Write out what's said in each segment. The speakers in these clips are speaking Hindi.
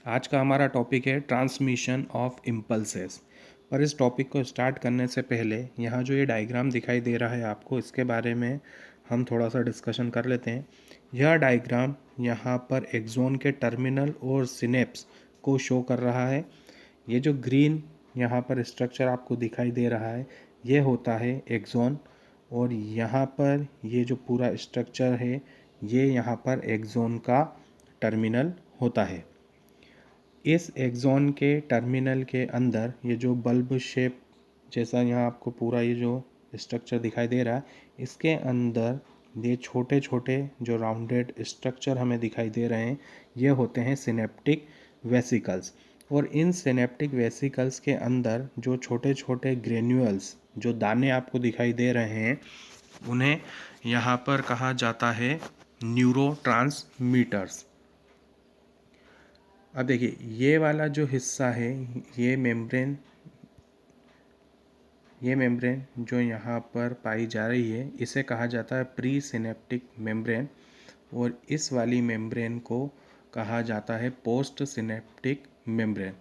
आज का हमारा टॉपिक है ट्रांसमिशन ऑफ इम्पल्सेस। पर इस टॉपिक को स्टार्ट करने से पहले यहाँ जो ये डायग्राम दिखाई दे रहा है आपको, इसके बारे में हम थोड़ा सा डिस्कशन कर लेते हैं। यह डायग्राम यहाँ पर एक्सोन के टर्मिनल और सिनेप्स को शो कर रहा है। ये जो ग्रीन यहाँ पर स्ट्रक्चर आपको दिखाई दे रहा है, ये होता है एक्सोन, और यहाँ पर ये जो पूरा स्ट्रक्चर है, ये यहाँ पर एक्सोन का टर्मिनल होता है। इस एक्सॉन के टर्मिनल के अंदर ये जो बल्ब शेप जैसा यहाँ आपको पूरा ये जो स्ट्रक्चर दिखाई दे रहा है, इसके अंदर ये छोटे छोटे जो राउंडेड स्ट्रक्चर हमें दिखाई दे रहे हैं, ये होते हैं सिनेप्टिक वेसिकल्स। और इन सिनेप्टिक वेसिकल्स के अंदर जो छोटे छोटे ग्रेन्यूल्स, जो दाने आपको दिखाई दे रहे हैं, उन्हें यहाँ पर कहा जाता है न्यूरोट्रांसमीटर्स। अब देखिए, ये वाला जो हिस्सा है, ये मेम्ब्रेन जो यहाँ पर पाई जा रही है, इसे कहा जाता है प्री सिनेप्टिक मेम्ब्रेन, और इस वाली मेम्ब्रेन को कहा जाता है पोस्ट सिनेप्टिक मेम्ब्रेन।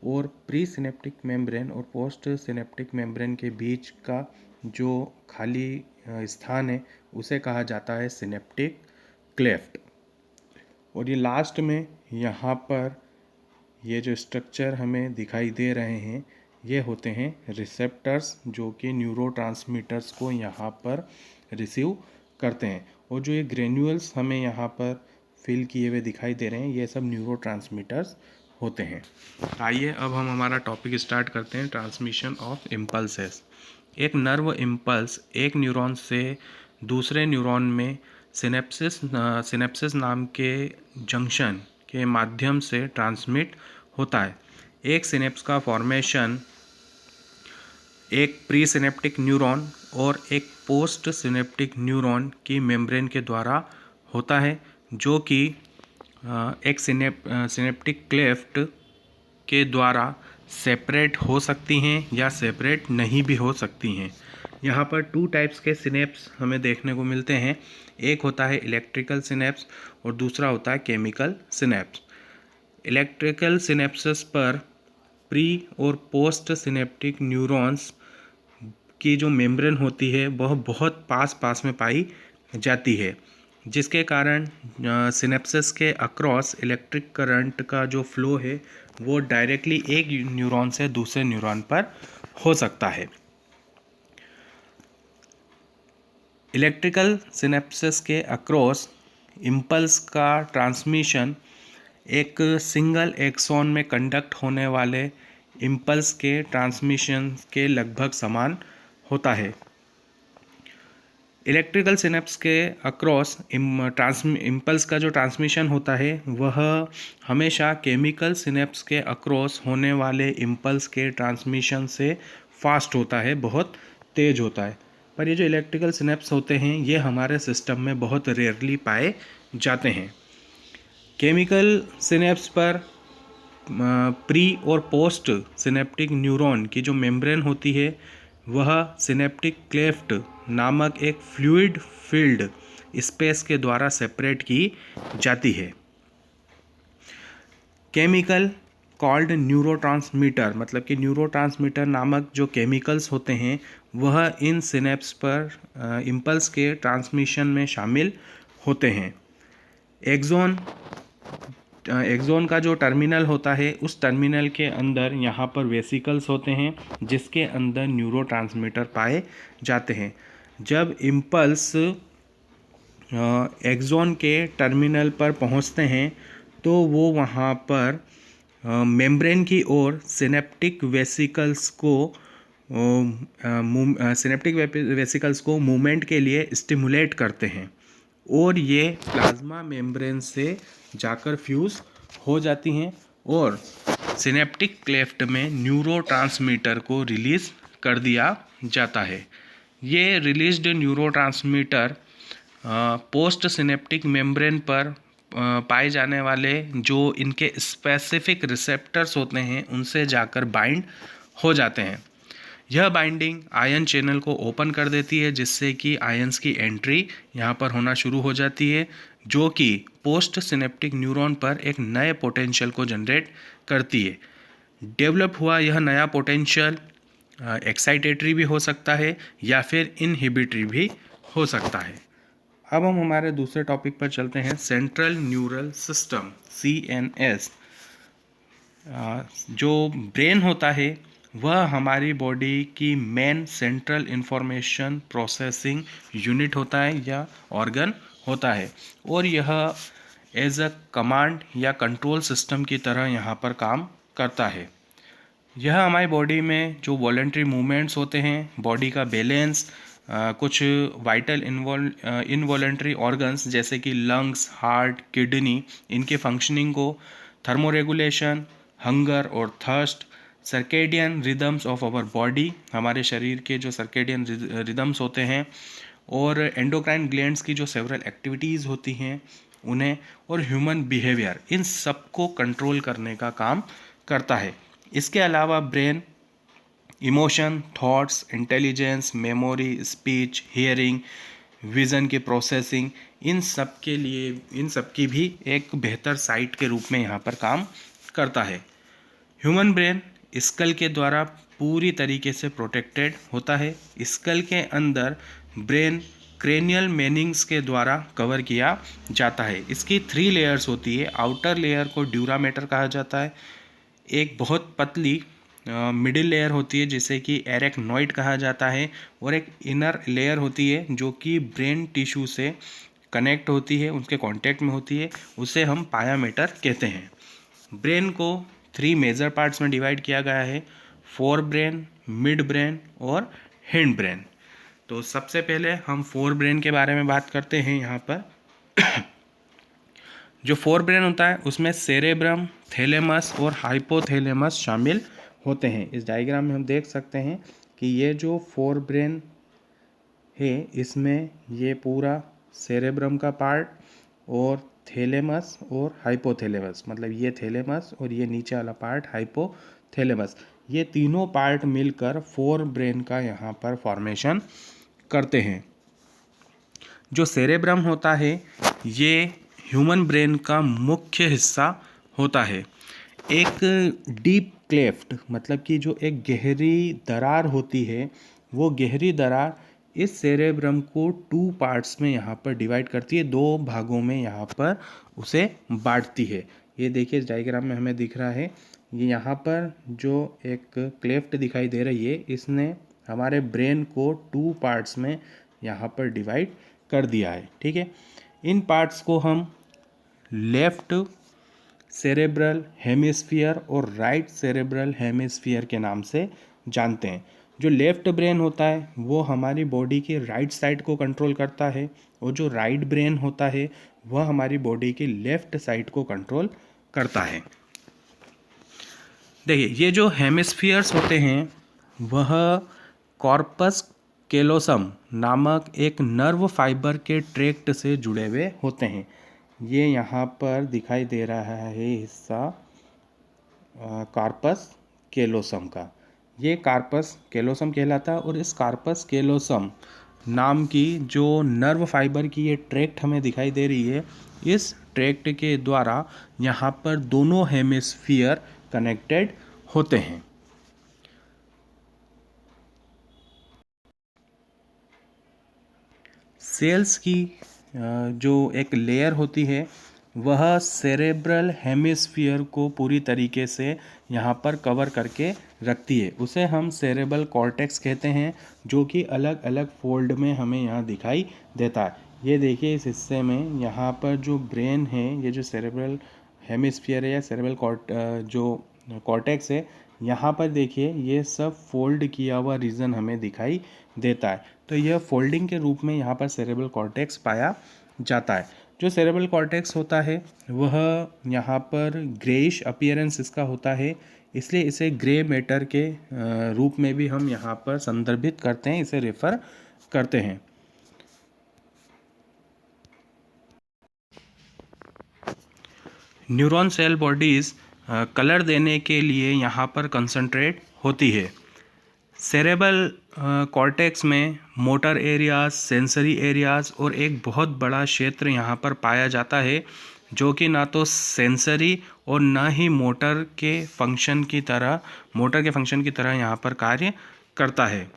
और प्री सिनेप्टिक मेम्ब्रेन और पोस्ट सिनेप्टिक मेम्ब्रेन के बीच का जो खाली स्थान है, उसे कहा जाता है सिनेप्टिक क्लेफ्ट। और ये लास्ट में यहाँ पर ये जो स्ट्रक्चर हमें दिखाई दे रहे हैं, ये होते हैं रिसेप्टर्स, जो कि न्यूरोट्रांसमीटर्स को यहाँ पर रिसीव करते हैं। और जो ये ग्रेन्यूल्स हमें यहाँ पर फिल किए हुए दिखाई दे रहे हैं, ये सब न्यूरोट्रांसमीटर्स होते हैं। आइए अब हम हमारा टॉपिक स्टार्ट करते हैं, ट्रांसमिशन ऑफ इम्पल्सेस। एक नर्व इम्पल्स एक न्यूरॉन से दूसरे न्यूरॉन में सिनेप्सिस नाम के जंक्शन के माध्यम से ट्रांसमिट होता है। एक सिनेप्स का फॉर्मेशन एक प्री सिनेप्टिक न्यूरॉन और एक पोस्ट सिनेप्टिक न्यूरॉन की मेम्ब्रेन के द्वारा होता है, जो कि एक सिनेप्टिक क्लेफ्ट के द्वारा सेपरेट हो सकती हैं या सेपरेट नहीं भी हो सकती हैं। यहाँ पर टू टाइप्स के सिनेप्स हमें देखने को मिलते हैं। एक होता है इलेक्ट्रिकल सिनेप्स और दूसरा होता है केमिकल सिनेप्स। इलेक्ट्रिकल सिनेप्सिस पर प्री और पोस्ट सिनेप्टिक न्यूरॉन्स की जो मेम्ब्रेन होती है, वह बहुत पास पास में पाई जाती है, जिसके कारण सिनेप्सिस के अक्रॉस इलेक्ट्रिक करंट का जो फ्लो है, वो डायरेक्टली एक न्यूरॉन से दूसरे न्यूरॉन पर हो सकता है। इलेक्ट्रिकल सिनेप्सिस के अक्रॉस इम्पल्स का ट्रांसमिशन एक सिंगल एक्सॉन में कंडक्ट होने वाले इम्पल्स के ट्रांसमिशन के लगभग समान होता है। इलेक्ट्रिकल सिनेप्स के अक्रॉस इम्पल्स का जो ट्रांसमिशन होता है, वह हमेशा केमिकल सिनेप्स के अक्रॉस होने वाले इम्पल्स के ट्रांसमिशन से फास्ट होता है, बहुत तेज होता है। पर ये जो इलेक्ट्रिकल सिनेप्स होते हैं, ये हमारे सिस्टम में बहुत रेयरली पाए जाते हैं। केमिकल सिनेप्स पर प्री और पोस्ट सिनेप्टिक न्यूरॉन की जो मेम्ब्रेन होती है, वह सिनेप्टिक क्लेफ्ट नामक एक फ्लूइड फील्ड स्पेस के द्वारा सेपरेट की जाती है। केमिकल कॉल्ड न्यूरोट्रांसमीटर, मतलब कि न्यूरोट्रांसमीटर नामक जो केमिकल्स होते हैं, वह इन सिनेप्स पर इम्पल्स के ट्रांसमिशन में शामिल होते हैं। एक्सोन का जो टर्मिनल होता है, उस टर्मिनल के अंदर यहाँ पर वेसिकल्स होते हैं, जिसके अंदर न्यूरोट्रांसमीटर पाए जाते हैं। जब इम्पल्स एक्सोन के टर्मिनल पर पहुँचते हैं, तो वो वहाँ पर मेम्ब्रेन की ओर सिनेप्टिक वेसिकल्स को मूवमेंट के लिए स्टिमुलेट करते हैं, और ये प्लाज्मा मेम्ब्रेन से जाकर फ्यूज़ हो जाती हैं और सिनेप्टिक क्लेफ्ट में न्यूरोट्रांसमीटर को रिलीज़ कर दिया जाता है। ये released neurotransmitter post synaptic membrane पर पाए जाने वाले जो इनके स्पेसिफिक रिसेप्टर्स होते हैं, उनसे जाकर बाइंड हो जाते हैं। यह बाइंडिंग आयन चैनल को ओपन कर देती है, जिससे कि आयंस की एंट्री यहाँ पर होना शुरू हो जाती है, जो कि पोस्ट सिनेप्टिक न्यूरॉन पर एक नए पोटेंशियल को जनरेट करती है। डेवलप हुआ यह नया पोटेंशियल एक्साइटेटरी भी हो सकता है या फिर इनहिबिटरी भी हो सकता है। अब हम हमारे दूसरे टॉपिक पर चलते हैं, सेंट्रल न्यूरल सिस्टम, CNS। जो ब्रेन होता है वह हमारी बॉडी की main central information processing unit होता है या ऑर्गन होता है, और यह एज अ कमांड या कंट्रोल सिस्टम की तरह यहाँ पर काम करता है। यह हमारी बॉडी में जो वॉलेंट्री मूवमेंट्स होते हैं, बॉडी का बैलेंस, कुछ वाइटल इनवॉलेंट्री ऑर्गन्स जैसे कि लंग्स, हार्ट, किडनी, इनके फंक्शनिंग को, थर्मोरेगुलेशन, हंगर और thirst, circadian rhythms of our body, हमारे शरीर के जो सर्केडियन रिदम्स होते हैं, और एंडोक्राइन ग्लैंड्स की जो सेवरल एक्टिविटीज़ होती हैं उन्हें, और ह्यूमन बिहेवियर, इन सबको कंट्रोल करने का काम करता है। इसके अलावा brain emotion, thoughts, intelligence, memory, speech, hearing, vision की प्रोसेसिंग, इन सब के लिए, इन सब की भी एक बेहतर साइट के रूप में यहाँ पर काम करता है। ह्यूमन ब्रेन स्कल के द्वारा पूरी तरीके से प्रोटेक्टेड होता है। स्कल के अंदर ब्रेन क्रेनियल मेनिंग्स के द्वारा कवर किया जाता है। इसकी 3 लेयर्स होती है। आउटर लेयर को ड्यूरामेटर कहा जाता है, एक बहुत पतली मिडिल लेयर होती है जिसे कि एरेक्नॉइड कहा जाता है, और एक इनर लेयर होती है जो कि ब्रेन टिश्यू से कनेक्ट होती है, उसके कांटेक्ट में होती है, उसे हम पायामेटर कहते हैं। ब्रेन को 3 मेजर पार्ट्स में डिवाइड किया गया है, फोर ब्रेन, मिड ब्रेन और हिंड ब्रेन। तो सबसे पहले हम फोर ब्रेन के बारे में बात करते हैं। यहाँ पर जो फोर ब्रेन होता है उसमें सेरेब्रम, थैलेमस और हाइपोथैलेमस शामिल होते हैं। इस डायग्राम में हम देख सकते हैं कि ये जो फोर ब्रेन है इसमें ये पूरा सेरेब्रम का पार्ट और थैलेमस और हाइपोथैलेमस, मतलब ये थैलेमस और ये नीचे वाला पार्ट हाइपोथैलेमस, ये तीनों पार्ट मिलकर फोर ब्रेन का यहाँ पर फॉर्मेशन करते हैं। जो सेरेब्रम होता है ये ह्यूमन ब्रेन का मुख्य हिस्सा होता है। एक डीप क्लेफ्ट, मतलब कि जो एक गहरी दरार होती है, वो गहरी दरार इस सेरेब्रम को 2 पार्ट्स में यहाँ पर डिवाइड करती है, 2 भागों में यहाँ पर उसे बांटती है। ये देखिए इस डायग्राम में हमें दिख रहा है, ये यहाँ पर जो एक क्लेफ्ट दिखाई दे रही है इसने हमारे ब्रेन को 2 पार्ट्स में यहाँ पर डिवाइड कर दिया है। ठीक है, इन पार्ट्स को हम लेफ्ट सेरेब्रल हेमिस्फीयर और राइट सेरेब्रल हेमिस्फीयर के नाम से जानते हैं। जो लेफ्ट ब्रेन होता है वो हमारी बॉडी के राइट साइड को कंट्रोल करता है, और जो राइट ब्रेन होता है वह हमारी बॉडी के लेफ्ट साइड को कंट्रोल करता है। देखिए ये जो हेमिस्फीयर्स होते हैं वह कॉर्पस केलोसम नामक एक नर्व फाइबर के ट्रैक्ट से जुड़े हुए होते हैं। ये यहाँ पर दिखाई दे रहा है हिस्सा कार्पस केलोसम का, ये कार्पस केलोसम कहलाता है। और इस कार्पस केलोसम नाम की जो नर्व फाइबर की ये ट्रैक्ट हमें दिखाई दे रही है, इस ट्रैक्ट के द्वारा यहाँ पर दोनों हेमिस्फीयर कनेक्टेड होते हैं। सेल्स की जो एक लेयर होती है वह सेरेब्रल हेमिस्फीयर को पूरी तरीके से यहाँ पर कवर करके रखती है, उसे हम सेरेब्रल कॉर्टेक्स कहते हैं, जो कि अलग अलग फोल्ड में हमें यहाँ दिखाई देता है। ये देखिए इस हिस्से में यहाँ पर जो ब्रेन है, ये जो सेरेब्रल हेमिस्फीयर है या सेरेब्रल जो कॉर्टेक्स है, यहाँ पर देखिए ये सब फोल्ड किया हुआ रीजन हमें दिखाई देता है। तो यह फोल्डिंग के रूप में यहाँ पर सेरेब्रल कॉर्टेक्स पाया जाता है। जो सेरेब्रल कॉर्टेक्स होता है वह यहाँ पर ग्रेइश अपीयरेंस इसका होता है, इसलिए इसे ग्रे मैटर के रूप में भी हम यहाँ पर संदर्भित करते हैं, इसे रेफर करते हैं। न्यूरॉन सेल बॉडीज़ कलर देने के लिए यहाँ पर कंसंट्रेट होती है। सेरेबल कॉर्टेक्स में मोटर एरियाज, सेंसरी एरियाज और एक बहुत बड़ा क्षेत्र यहाँ पर पाया जाता है जो कि ना तो सेंसरी और ना ही मोटर के फंक्शन की तरह यहाँ पर कार्य करता है।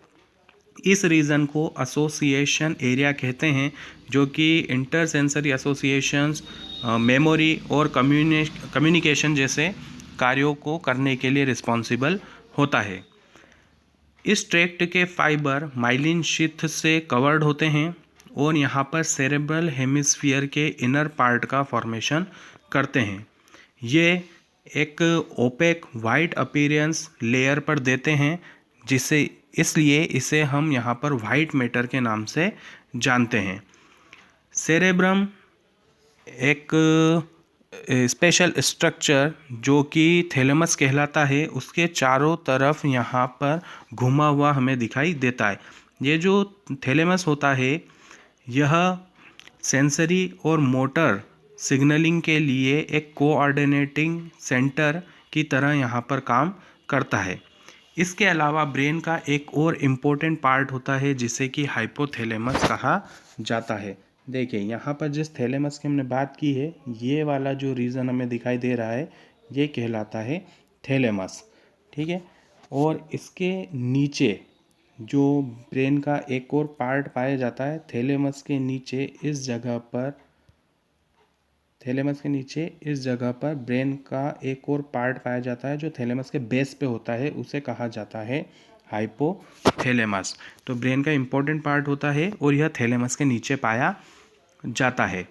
इस रीजन को एसोसिएशन एरिया कहते हैं, जो कि इंटर सेंसरी एसोसिएशंस, मेमोरी और कम्युनिकेशन जैसे कार्यों को करने के लिए रिस्पॉन्सिबल होता है। इस ट्रैक्ट के फाइबर माइलिन शीथ से कवर्ड होते हैं और यहाँ पर सेरेब्रल हेमिस्फीयर के इनर पार्ट का फॉर्मेशन करते हैं। ये एक ओपेक वाइट अपीयरेंस लेयर पर देते हैं, जिसे इसलिए इसे हम यहाँ पर वाइट मैटर के नाम से जानते हैं। सेरेब्रम एक स्पेशल स्ट्रक्चर जो कि थैलेमस कहलाता है, उसके चारों तरफ यहाँ पर घुमा हुआ हमें दिखाई देता है। ये जो थैलेमस होता है यह सेंसरी और मोटर सिग्नलिंग के लिए एक कोऑर्डिनेटिंग सेंटर की तरह यहाँ पर काम करता है। इसके अलावा ब्रेन का एक और इम्पोर्टेंट पार्ट होता है जिसे कि हाइपोथैलेमस कहा जाता है। देखिए यहाँ पर जिस थैलेमस की हमने बात की है, ये वाला जो रीजन हमें दिखाई दे रहा है ये कहलाता है थैलेमस, ठीक है। और इसके नीचे जो ब्रेन का एक और पार्ट पाया जाता है थैलेमस के नीचे, इस जगह पर ब्रेन का एक और पार्ट पाया जाता है जो थैलेमस के बेस पे होता है, उसे कहा जाता है हाइपोथैलेमस। तो ब्रेन का इम्पोर्टेंट पार्ट होता है और यह थैलेमस के नीचे पाया जाता है।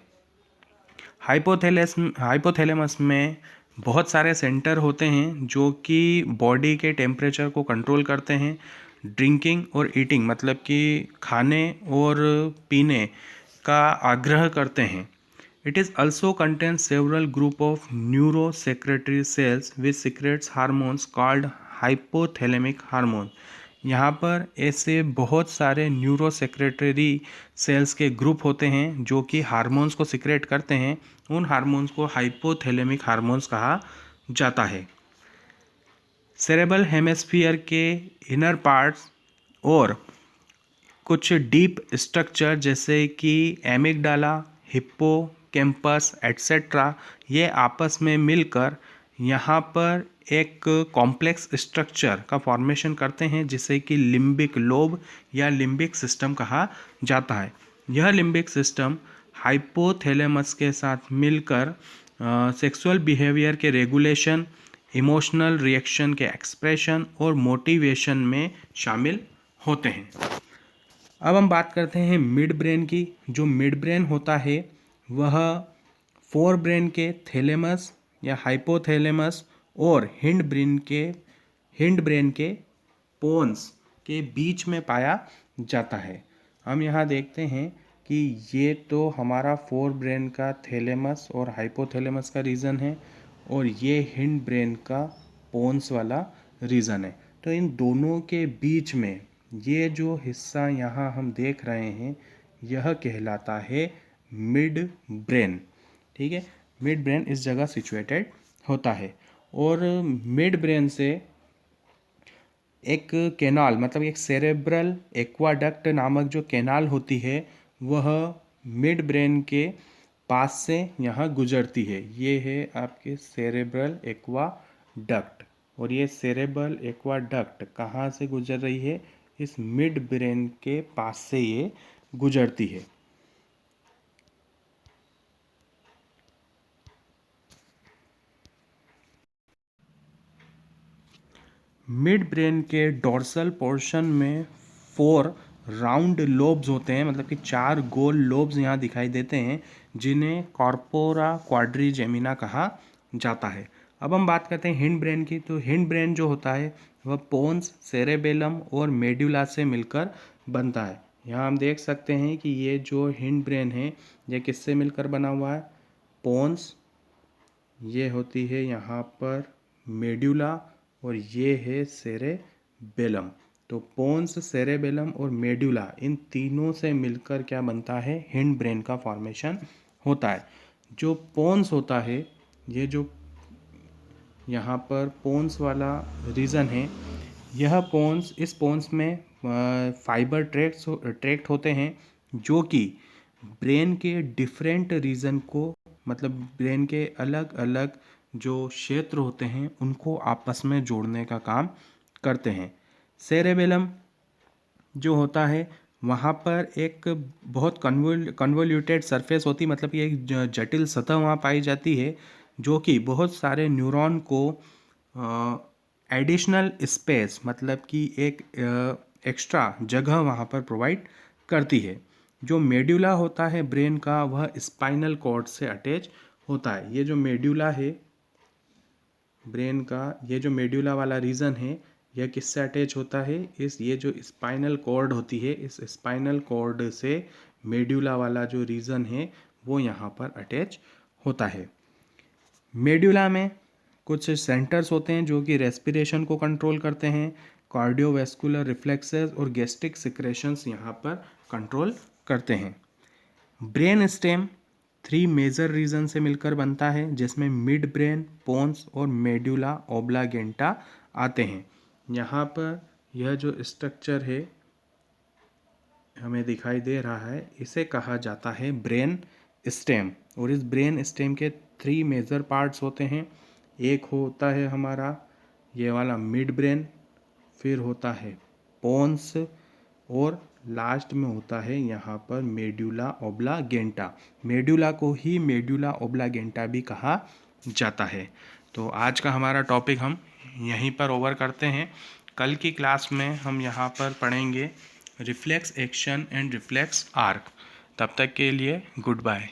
हाइपोथैलेमस में बहुत सारे सेंटर होते हैं जो कि बॉडी के टेम्परेचर को कंट्रोल करते हैं। ड्रिंकिंग और ईटिंग मतलब कि खाने और पीने का आग्रह करते हैं। It is also contains several group of neuro secretary cells which secrets hormones called hypothalamic hormone. यहाँ पर ऐसे बहुत सारे न्यूरो सेक्रेटरी सेल्स के ग्रुप होते हैं जो कि हार्मोन्स को सिक्रेट करते हैं। उन हार्मोन्स को हाइपोथैलेमिक हार्मोन्स कहा जाता है। सेरेब्रल हेमिस्फीयर के इनर पार्ट्स और कुछ डीप स्ट्रक्चर जैसे कि एमिगडाला, हिप्पोकैम्पस एट्सेट्रा, ये आपस में मिलकर यहाँ पर एक कॉम्प्लेक्स स्ट्रक्चर का फॉर्मेशन करते हैं जिसे कि लिम्बिक लोब या लिम्बिक सिस्टम कहा जाता है। यह लिम्बिक सिस्टम हाइपोथैलेमस के साथ मिलकर सेक्सुअल बिहेवियर के रेगुलेशन, इमोशनल रिएक्शन के एक्सप्रेशन और मोटिवेशन में शामिल होते हैं। अब हम बात करते हैं मिड ब्रेन की। जो मिड ब्रेन होता है वह फोर ब्रेन के थैलेमस या हाइपोथैलेमस और हिंड ब्रेन के पोन्स के बीच में पाया जाता है। हम यहाँ देखते हैं कि ये तो हमारा फोर ब्रेन का थैलेमस और हाइपोथैलेमस का रीजन है और ये हिंड ब्रेन का पोन्स वाला रीजन है। तो इन दोनों के बीच में ये जो हिस्सा यहाँ हम देख रहे हैं यह कहलाता है मिड ब्रेन, ठीक है। मिड ब्रेन इस जगह सिचुएटेड होता है और मिड ब्रेन से एक कैनाल मतलब एक सेरेब्रल एक्वाडक्ट नामक जो कैनाल होती है वह मिड ब्रेन के पास से यहाँ गुजरती है। ये है आपके सेरेब्रल एक्वाडक्ट और ये सेरेब्रल एक्वाडक्ट कहाँ से गुजर रही है? इस मिड ब्रेन के पास से ये गुजरती है। मिड ब्रेन के डोर्सल पोर्शन में 4 राउंड लोब्स होते हैं, मतलब कि 4 गोल लोब्स यहाँ दिखाई देते हैं जिन्हें कॉर्पोरा क्वाड्रिजेमिना कहा जाता है। अब हम बात करते हैं हिंड ब्रेन की। तो हिंड ब्रेन जो होता है वह पोन्स, सेरेबेलम और मेडुला से मिलकर बनता है। यहाँ हम देख सकते हैं कि ये जो हिंड ब्रेन है ये किससे मिलकर बना हुआ है? पोन्स, ये होती है यहाँ पर मेडुला और ये है सेरेबेलम। तो पोन्स, सेरेबेलम और मेडुला इन तीनों से मिलकर क्या बनता है? हिंड ब्रेन का फॉर्मेशन होता है। जो पोन्स होता है, ये जो यहाँ पर पोन्स वाला रीजन है, यह पोन्स, इस पोन्स में फाइबर ट्रैक्ट होते हैं जो कि ब्रेन के डिफरेंट रीजन को, मतलब ब्रेन के अलग अलग जो क्षेत्र होते हैं उनको आपस में जोड़ने का काम करते हैं। सेरेबेलम जो होता है वहाँ पर एक बहुत कन्वोल्यूटेड सरफेस होती, मतलब ये एक जटिल सतह वहाँ पाई जाती है जो कि बहुत सारे न्यूरॉन को एडिशनल स्पेस, मतलब कि एक एक्स्ट्रा जगह वहाँ पर प्रोवाइड करती है। जो मेड्यूला होता है ब्रेन का, वह स्पाइनल कॉर्ड से अटैच होता है। ये जो मेड्यूला है ब्रेन का, ये जो मेड्यूला वाला रीजन है, यह किससे अटैच होता है? ये जो स्पाइनल कॉर्ड होती है, इस स्पाइनल कॉर्ड से मेड्यूला वाला जो रीजन है वो यहाँ पर अटैच होता है। मेड्यूला में कुछ सेंटर्स होते हैं जो कि रेस्पिरेशन को कंट्रोल करते हैं, कार्डियोवैस्कुलर रिफ्लेक्सेस और गैस्ट्रिक सिक्रेशंस यहाँ पर कंट्रोल करते हैं। ब्रेन स्टेम 3 मेजर रीजन से मिलकर बनता है जिसमें मिड ब्रेन, पोन्स और मेड्यूला ओब्लागेंटा आते हैं। यहाँ पर यह जो स्ट्रक्चर है हमें दिखाई दे रहा है, इसे कहा जाता है ब्रेन स्टेम। और इस ब्रेन स्टेम के 3 मेजर पार्ट्स होते हैं। एक होता है हमारा ये वाला मिड ब्रेन, फिर होता है पोन्स और लास्ट में होता है यहाँ पर मेड्यूला ओब्लागेंटा। मेड्यूला को ही मेड्यूला ओब्लागेंटा भी कहा जाता है। तो आज का हमारा टॉपिक हम यहीं पर ओवर करते हैं। कल की क्लास में हम यहाँ पर पढ़ेंगे reflex action and reflex arc. तब तक के लिए गुड बाय।